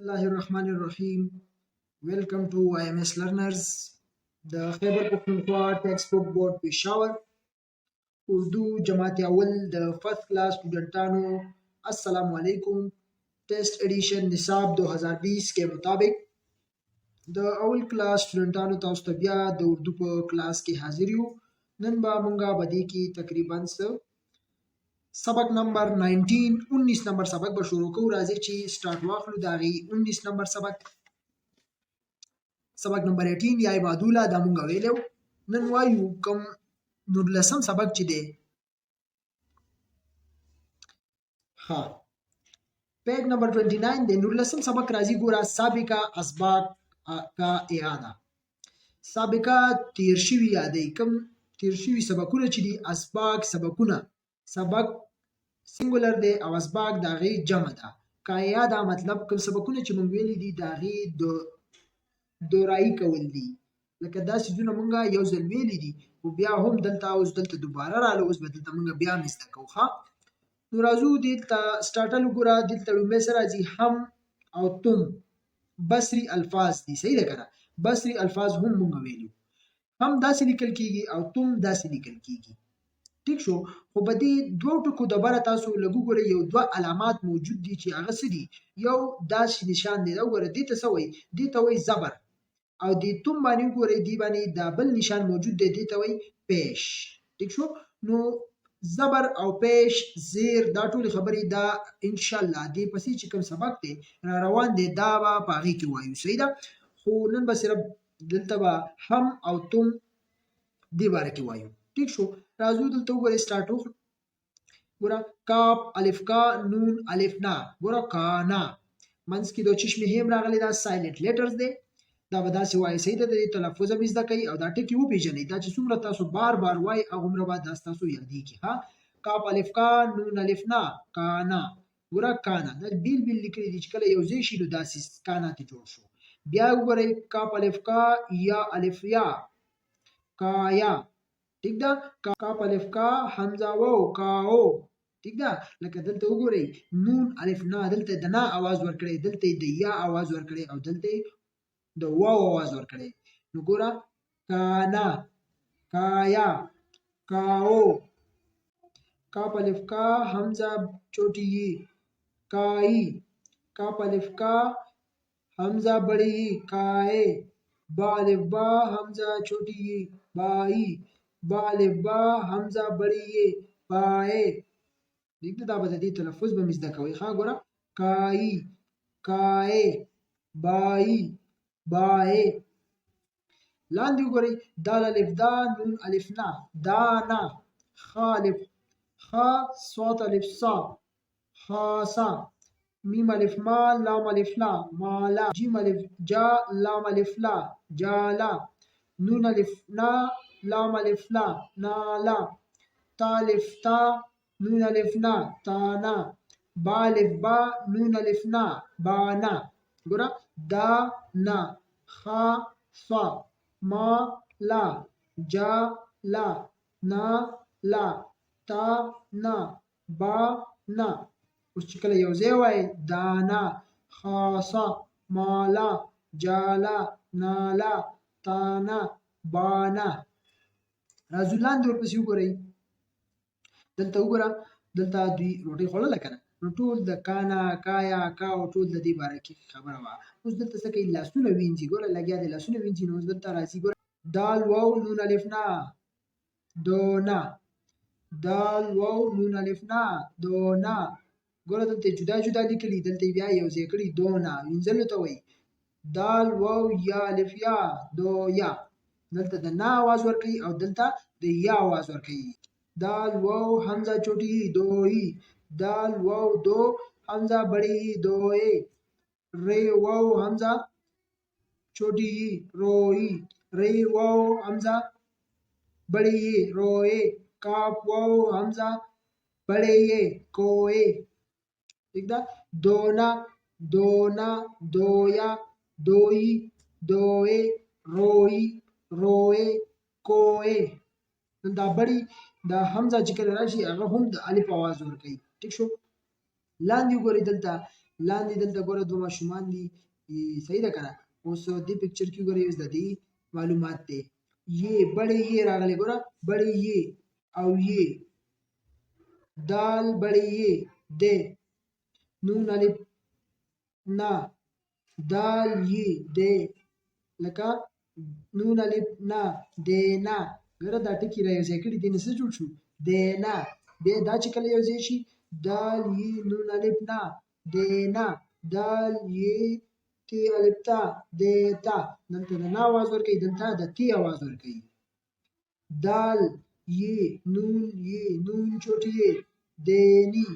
الله الرحمن الرحیم. ویلکم ټو IMS لرنرز د خیبر پختونخوا ټیکسټ بک بورډ پېښور اردو جماعت اول د فرسٹ کلاس स्टूडेंटانو السلام علیکم. Test addition निसाब 2020 के मुताबिक د اول کلاس स्टूडेंटانو تاسو ته بیا د اردو په کلاس کې حاضر یو. نن به مونږه بدی کې تقریبا سبق نمبر 19 نمبر سبق به شروع کوو. راځي چې سٹارټ واخلو دا غي 19 نمبر سبق نمبر 18 یا عبادوله دا مونږ ویلو. نن وایو کوم نورلسم سبق چې دی. ها پیج نمبر 29 دی. نورلسم سبق راځي ګوره سابقه اسباق کا اعاده. سابقه تیر شوی یادې کوم تیر شوی سبقونه چې دي اسباق سبقونه سبق سنگولر دی او اسباق دا غي جمع ده. کا اعاده مطلب کوم سبقونه چې مونږ ویلي دي دا غي دورایی کول دي. لکه دا سيزونه مونږه یو ځل ویلي دي او بیا هم دلته دوباره رااله اوس به دلته مونږ بیا مسته کوخه. نو راځو دلته سٹارټل وګوره. دلته لومبه سره راځي هم او تم بصري الفاظ دي. صحیح ده کنه. بصري الفاظ هم مونږ ویلو. هم داسې لیکل کیږي او تم داسې لیکل کیږي. ٹھیک شو. خو په دې دوه ټکو د بره تاسو لګو ګوره یو دوه علامات موجود دي چې هغه څه دي. یو داسې نشان دی دا وګوره دې ته څه وایي دې ته وایي زبر او دې تم باندې ګوره دې باندې دا بل نشان موجود دی دې ته وایي پیش. ٹھیک شو. نو زبر او پیش زیر دا ټول خبرې دا ان شاء الله دې پسې چې کوم سبق دی را روان دی دا به پاغي کې وایو. صحیح ده. خو نن به صرف دلته به هم او تم دې باره کې وایو. ٹھیک شو. راځو دلته وګورئ سٹارټ وکړو. ګوره کاف الف کا نون الف نا ګوره کانا منځ کې د چشمه هم راغلي دا سایلنت لیټرز دی. دا به داسې وایي. صحیح ده. د تلفظ هم زده کوي او دا ټکي وپېژنئ. دا چې څومره تاسو بار بار وایي هغومره به دا ستاسو یادېږي. ها کاف الف کا نون الف نا کانا ګوره کانا دا بیل بیل لیکلي دي چې کله یو ځای شي نو داسې کانا ته جوړ شو. بیا وګورئ کاف الف کا یا الف یا کایا. ٹھیک ده. کاف الف کا حمزه واو کاو. ٹھیک ده. لکه دلته وګورئ نون الف نا دلته د نا आवाज ورکړي دلته د یا आवाज ورکړي او دلته د واو आवाज ورکړي. نو ګوره کانا کایا کاو. کاف الف کا حمزه چھوٹی ای کائی. کاف الف کا حمزه بڑی ای کائے. با الف با حمزه چھوٹی ای بائی. با الف با حمزه بڑی ای پائے. دیکھته دا به د دې تلفظ به مزده کوي. ښه ګوره کائی کائے بائی بائے. لاندې وګورئ دال الف دا نون الف نا دانا. خا الف خا صاد الف صا خاصا. میم الف ما لام الف لا مالا. جیم الف جا لام الف لا جالا. نون الف نا لام الف لا نالا. تا الف تا نون الف نا تانا. با الف با نون الف نا بانا. ګوره دا نا خا صا ما لا جا لا نا لا تا نا با نا. اوس چې کله یو ځای وایي دانا خاصا مالا جالا نالا تانا بانا. راځو لاندې ورپسې وګورئ. دلته وګوره دلته دوی روټۍ خوړله که نه نو ټول د کانا کایا کاو ټول د دې باره کې خبره وه. اوس دلته څه کوي لاسونه وینځي. ګوره لګیا دی لاسونه وینځي. نو اوس دلته راځي ګوره دال واو نون الف نا دونا. دال واو نون الف نا دونا. ګوره دلته جدا جدا لیکلي دلته بیا یو ځای کړي دونا وینځلو ته وایي. دال واو یا الف یا دو یا. دلته د نا आवाज ورکوي او دلته د یا आवाज ورکوي. دال واو حمزه چھوٹی دوئی. دال واو دو حمزه بڑی دوئے. ری واو حمزه چھوٹی روئی. ری واو حمزه بڑی روئے. کاف واو حمزه بڑی کوئے. ٹھیک ده. دونا دونا دویا دوئی دوئے روئی روئے کوئے. دا بڑی دا حمزه چې کله راشي هغه هم د الف आवाज ورکوي. ٹھیک شو. لاندې وګورئ دلته لاندې دلته ګوره دوه ماشومان دي صحیح ده کنه. اوس دې پکچر کې ګوره اوس د دې معلومات دي یہ بڑے یہ راغلي ګوره بڑے یہ او یہ دال بڑے یہ دے نون الف نا دال یہ دے لکه نون الف نا دینا ګوره دا ټکي را یوځای کړي دې نه څه جوړ شو دینا بیا دا چې کله یوځای شي دال یہ نون الف نا دینا دال یہ تی الف تا دیتا دلته د نا आवाज ورکوي دلته د تی आवाज ورکوي دال یہ نون چوټي یہ دینی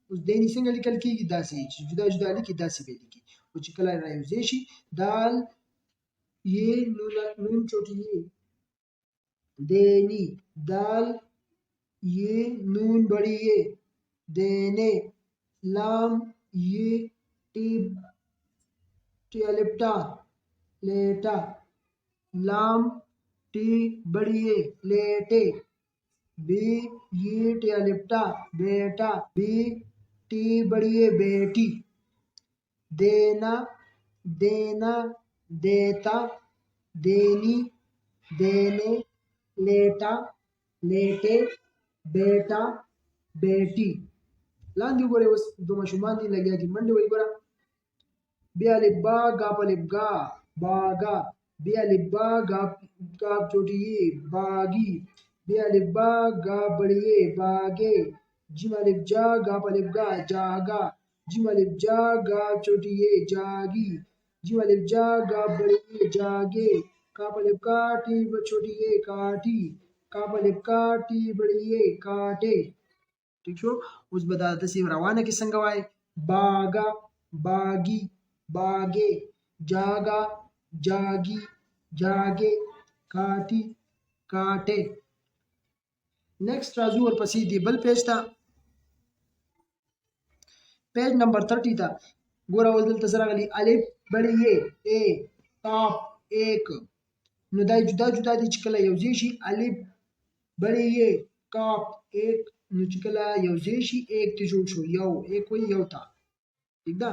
اوس دینی څنګه لیکل کېږي داسې چې جدا جدا لیکي داسې به لیکي او چې کله رايوځای شي دال یہ نون چوټي یہ دینی دال یہ نون بڑی یہ دینے لام یہ टी الف टा लेटा लाम टी बड़ी ये लेटे बी ये टी अलफ टा बेटा बी टी बड़ी ये बेटी देना देना देता देनी देने लेटा लेटे बेटा बेटी لاندې ګورې اوس دوه ماشومان دي لګیا دي منډې وایي ګوره بیا الف با گاپ الف گا باگا بیا الف با گاپ چوٹی باگی بیا الف با گاپ بڑی باگے جیم الف جا گاپ الف گا جاگا جیم الف جا گاپ چوٹی جاگی جیم الف جا گاپ بڑی جاگے کاپ الف کا ٹی چھوٹی کاٹی کاپ الف کا ٹی بڑی کاٹے ٹھیک شو اوس به دا داسې روانه کې څنګه وای باگا باگی باگے جاگا جاگی جاگے کاٹی کاٹے نیکسٹ راځو ورپسې دی بل پیج ته پیج نمبر 30 ته ګوره اوس دلته سره غلي الف بڑی ا قاف ایک نو دا جدا جدا دي چې کله یوځای شي الف بڑی قاف ایک نو چې کله یوځای شي ایک ته جوړ شو یو ایک وي یو تا ٹھیک ده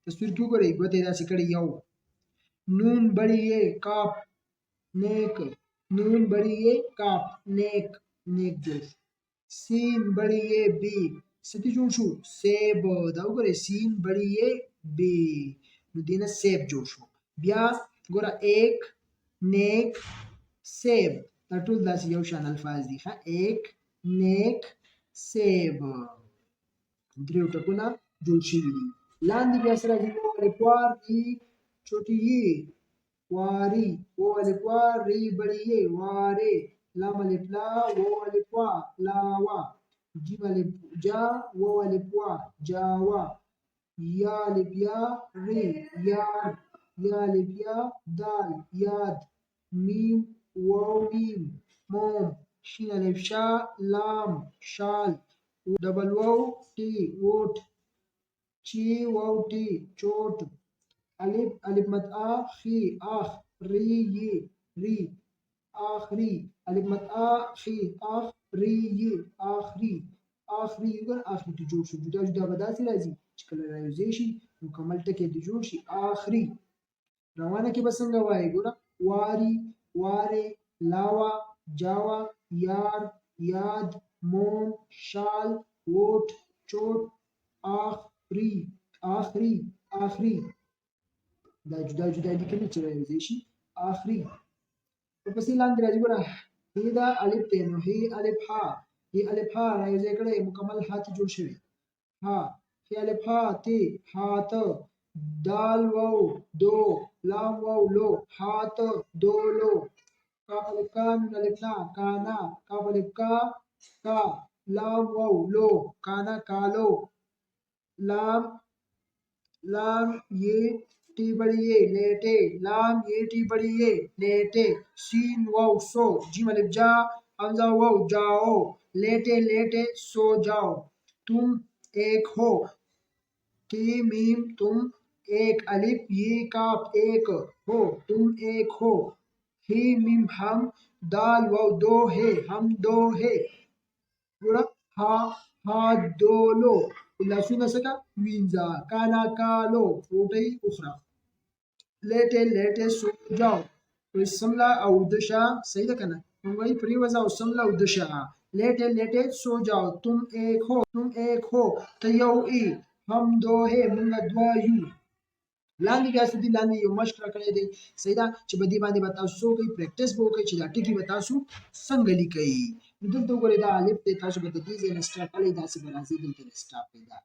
تصویر کې وګورئ ګوته داسې کړي یو نون بڑی کاف نیک نون بڑی کاف نیک نیک جوړ سین بڑی بی ستی جوړ شو سیب دا وګورئ سین بڑی بی نو دینه سیب جوړ شو بیا ګوره ایک نیک سیب دا ټول داسې یو شان الفاظ دي ښه ایک نیک سیب دریو ټکونه جوړ شوي دي لاندې بیا سره دي الفوار ری چوټي واری او الفوار ری بڑی واره لام الف لا و الفوا لاوا جیم الف جا و الفوا جاوا یا الف یا ری یار یا الف یا دال یاد میم واو میم موم شین الف شا لام شال ڈبل واو टी वोट ची वाव टी चोट الف الف مد آ خی آخ ری ی ری آخری الف مد آ خی آخ ری ی آخری آخری ګر آخری ته جوړ شو جدا جدا به داسې راځي چې کله رايوځای شي مکمل ټکی ته جوړ شي آخری روانه کې به څنګه وایي ګوره واری واره لاوا جاوا یار یاد موم شال ووٹ چوٹ آخری آخری آخری دا جدا جدا لیکلي چې رايوځای شي آخری ورپسې لاندې راځي ګوره هی دا الف دی نو هی الف ها هی الف ها رايوځای کړی مکمل ها ته جوړ شوی ها هی الف ها تی هات دال واو دو لام واو لو هات دولو کاف الف کا نون الف نا کانا کاف الف کا کا لام واو لو کانا کالو لام لام یہ टी बड़ी लेटे लाम ये टी बड़ी लेटे सीन वाव सो जीम अलif जा हमजा वाव जाओ लेटे लेटे सो जाओ तुम एक हो टी मीम तुम एक अलिफ ये काफ एक हो तुम एक हो ही मीम हम दाल वाव दो है हम दो है पूरा हा हा दो लो لاسونه څنګه وینځه. کانا کالو روټۍ وخوره. لیټه لیټه سو جاو سملا او دشا. صحیح ده کنه؟ موږ وایي پریوځه او سملا او دشا. لیټه لیټه سو جاو تم ایک هو ته یو ای هم دو ہے موږ دوه یو. لاندې بیا څه دي؟ لاندې یو مشق راکړی دی. صحیح ده چې په دې باندې به تاسو څه وکړئ؟ پریکټس به وکړئ چې دا ټکي به تاسو څنګه لیکئ. نو دلته وګورئ دا الف دی، تاسو به د دې ځای نه سټارټ کړئ، داسې به راځي دلته نه سټاپ کړئ دا.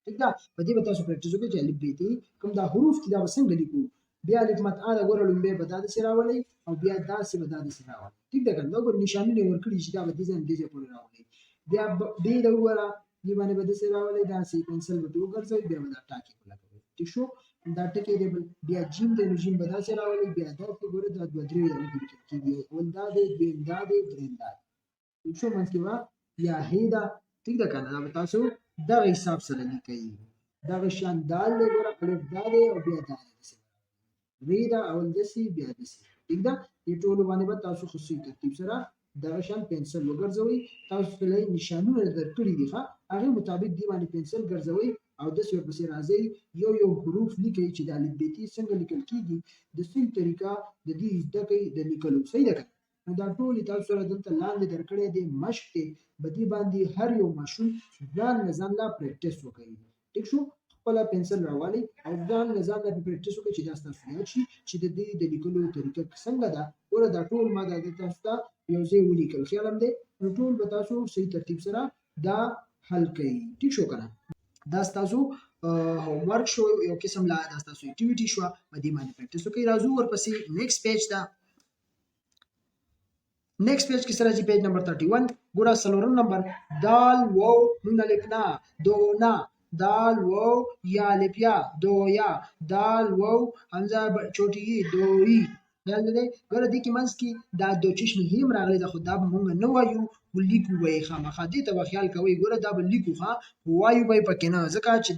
ٹھیک ده؟ په دې به تاسو پریکټس وکړئ چې الف ب دي کوم دا حروف دي دا به څنګه لیکو. بیا الف متعه ده ګوره لومبۍ به دا داسې راولئ او بیا داسې به دا داسې راولئ. ټیک ده که نه؟ دا ګوره نشانونه یې ورکړي چې دا به دې ځای نه دې ځای پورې راولئ. بیا ب ده وګوره دې باندې به داسې راولئ، داسې پنسل به پرې وګرځوئ، بیا به دا ټاکې ولګوئ. ټیک شو؟ دا ټکی دی. بیا جیم دی، نو جیم به داسې راولئ، بیا داسې ګوره دا دوه درې لیکل کېږي. اول دا دی، دویم دا دی، درېیم دا دی. ټیک شو؟ منځ کې به یا هې ده. ټیک ده که نه؟ دا به تاسو دغه حساب سره لیکئ. دغه شان دال دی ګوره، الف دا دی او بیا دا دی، داسې ری ده اول داسې بیا داسې. ټیک ده؟ دې ټولو باندې به تاسو ښه صحیح ترتیب سره دغه شان پنسل وګرځوئ. تاسو ته نشانونه درکړي دي ښه، هغې مطابق دې باندې پنسل ګرځوئ او داسې ورپسې راځئ، یو یو حروف لیکئ چې د الف ب ت څنګه لیکل کېږي، د صحیح طریقه د دې زده کړئ د لیکلو. صحیح ده که نه؟ نو دا ټول تاسو سره دلته لاندې درکړی دی، مشق دی. په دې باندې هر یو ماشوم ځان له ځان لا پریکټس وکړي. ټیک شو؟ خپله پنسل راولئ او ځان له ځان لا پریکټس وکړئ چې دا ستاسو یاد شي چې د دې د لیکلو طریقه څنګه ده. ګوره دا ټول ما دا تاسو ته یو ځای ولیکل، خیال هم دی؟ نو ټول به تاسو صحیح ترتیب سره دا حل کړئ. ټیک شو که نه؟ دا ستاسو هوم ورک شو، یو قسم لا دا ستاسو اکټیویټي شوه، په دې باندې پریکټس وکړئ. راځو ورپسې نیکسټ پیج ته. نیکسټ پیج کې سره چې پیج نمبر 31 ګوره څلورم نمبر دال واو نون الف نا دو نا دال واو یا الف یا دو یا دال واو حمزه چوټي دوی. خیال دی؟ ګوره دې کې منځ کې دا دو چشم هم راغلی ده، خو دا به مونږ نه وایو، خو لیکو به یې خامخا. دې ته به خیال کوئ. ګوره دا به لیکو ښه، خو وایو به یې پکې نه، ځکه چې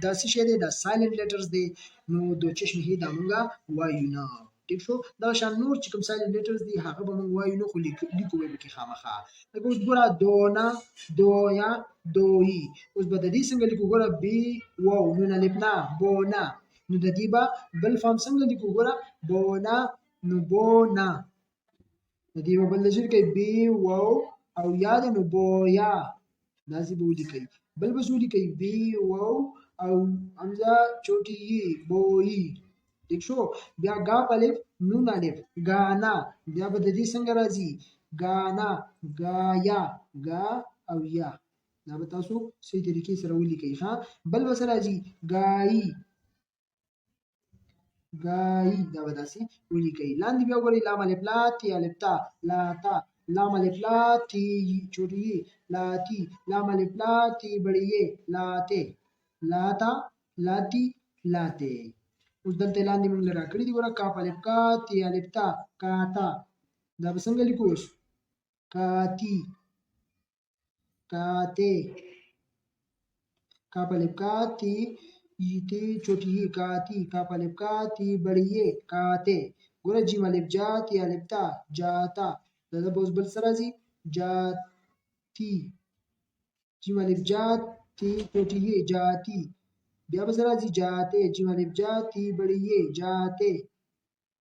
دا څه شی دی؟ دا سایلنټ لیټرز دی، نو دو چشم هی دا مونږ وایو نه. ټیک شو؟ دا شان نور چې کوم سایلنټ لیټرز دي هغه به مونږ وایو نه، خو لیکو به یې پکې خامخا. لکه اوس ګوره دونا دویا دوی. اوس به د دې څنګه لیکو؟ ګوره بي واو نون الف نا بونا. نو د دې به بل فارم څنګه لیکو؟ ګوره بونا نو بونا. د دې به بل لجر کوي بي واو او یا ده نو بویا. داسې به ولیکئ. بل به څه ولیکئ؟ بي واو او حمزه چوټي بویي. ٹھیک شو؟ بیا ګاف الف نون الف گانا. بیا به د دې څنګه راځي؟ گانا گایا گا او یا. دا به تاسو صحیح طریقې سره ولیکئ ښه. بل به څه راځي؟ ګایي ګایي. دا به داسې ولیکئ. لاندې بیا وګورئ لام الف لا تی الف تا لا تا لام الف لا تی چوټي لاتی لام الف لا تی بڑی لاتے لاتا لاتی لاتے. اوس دلته لاندې موږ را کړی دي ګوره کاف الف کا تی الف تا کاتا. دا به څنګه لیکو؟ اوس کاتی کاتے کاف الف کا تی تی چوټي کاتی کاف الف کا تی بڑی کاتے. ګوره جیم الف جا تی الف تا جاتا. دا به اوس بل سره راځي جاتی. جیم الف جا تی چوټي جاتی. بیا به سره راځي جاتے. جیم الف جا تی بڑی جاتے.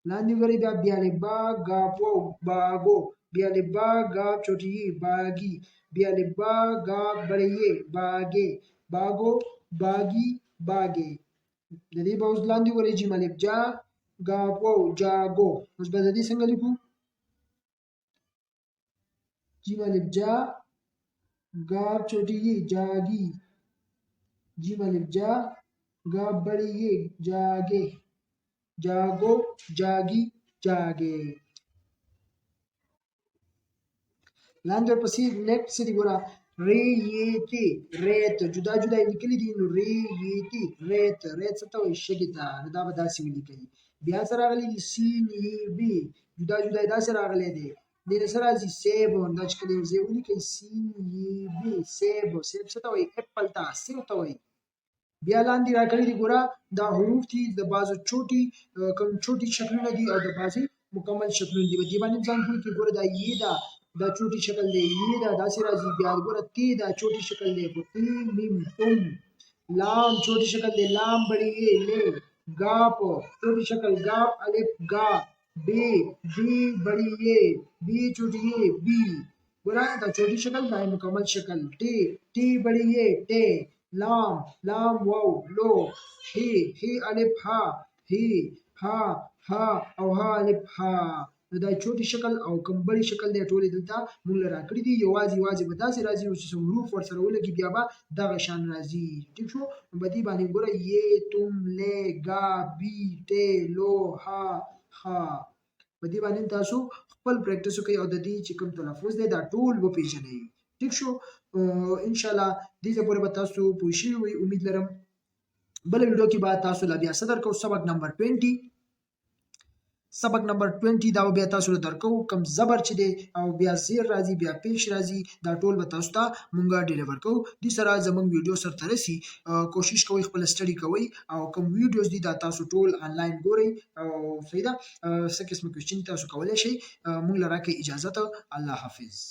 لاندې وګورئ بیا الف با ګاف واو باګو. بیا الف با ګاف چوټي باګي. بیا الف با ګاف بڑی باګې باګو باګي باګې. د دې به اوس لاندې وګورئ جیم الف جا ګاف واو جاګو. اوس به د دې څنګه لیکو؟ جیم الف جا ګاف چوټي جاګي. جیم الف جا ګاف بڑی جاګې جاګو جاګي جاګې. لاندې ورپسې نیکسټ څه دي ګوره ری یې تی ریت. جدا جدا یې لیکلي دي، نو ری یې تی ریت. ریت څه ته وایي؟ شګې ته. نو دا به داسې ولیکئ. بیا څه راغلی دي؟ سین یې بي. جدا جدا یې داسې راغلی دی. دې نه څه راځي؟ سیب. دا چې کله یو ځای ولیکئ سین یې بي سیب. سیب څه ته وایي؟ اپل ته سیب ته وایي. بیا لاندې راکړي دي ګوره دا حروف دي، د بعضو چوټي کوم چوټي شکلونه دي او د بعضې مکمل شکلونه دي. په دې باندې ځان پوه کړئ. ګوره دا یې ده دا چوټي شکل دی، ی دا داسې راځي، بیا ګوره تی دا چوټي شکل دی، تی میم تم، لام چوټي شکل دی، لام بڑی اے لے، گاپ چوټي شکل گاپ الف گا، بی بی بڑی اے، بی چوټي اے بی، ګوره دا چوټي شکل دا مکمل شکل، ٹی ٹی بڑی اے ٹے، لام لام واو لو، ہی ہی الف ہا ہی، ها ها او ها الف ها. نو دا چوټي شکل او کمبړي شکل دی ټولې دلته مونږ له راکړي دي، یوازې به داسې راځي چې حروف ورسره ولګي بیا به دغه شان راځي. ټیک شو؟ نو په دې باندې ګوره یې تم لې گا بی ټې لو ها ها. په دې باندې تاسو خپل پریکټیس وکړئ او د دې چې کوم تلفظ دی دا ټول وپېژنئ. ټیک شو؟ ان شاء الله دې ځای پورې به تاسو پوه شوي وئ امید لرم. بله ویډیو کې به تاسو لا بیا څه درکو، سبق نمبر 20 سبق نمبر 20 دا بیا تاسو له درکو کم زبر چې دی او بیا زیر راځي بیا پیش راځي دا ټول به تاسو ته مونږه ډیلیور کوو. دې سره زمونږ ویډیو سره رسي. کوشش کوئ خپل سټډي کوئ او کوم ویډیوز دي دا تاسو ټول آنلاین ګورئ او صحیح ده څه قسم کوېسچن تاسو کولی شئ. مونږ له راکړئ اجازه ته. الله حافظ.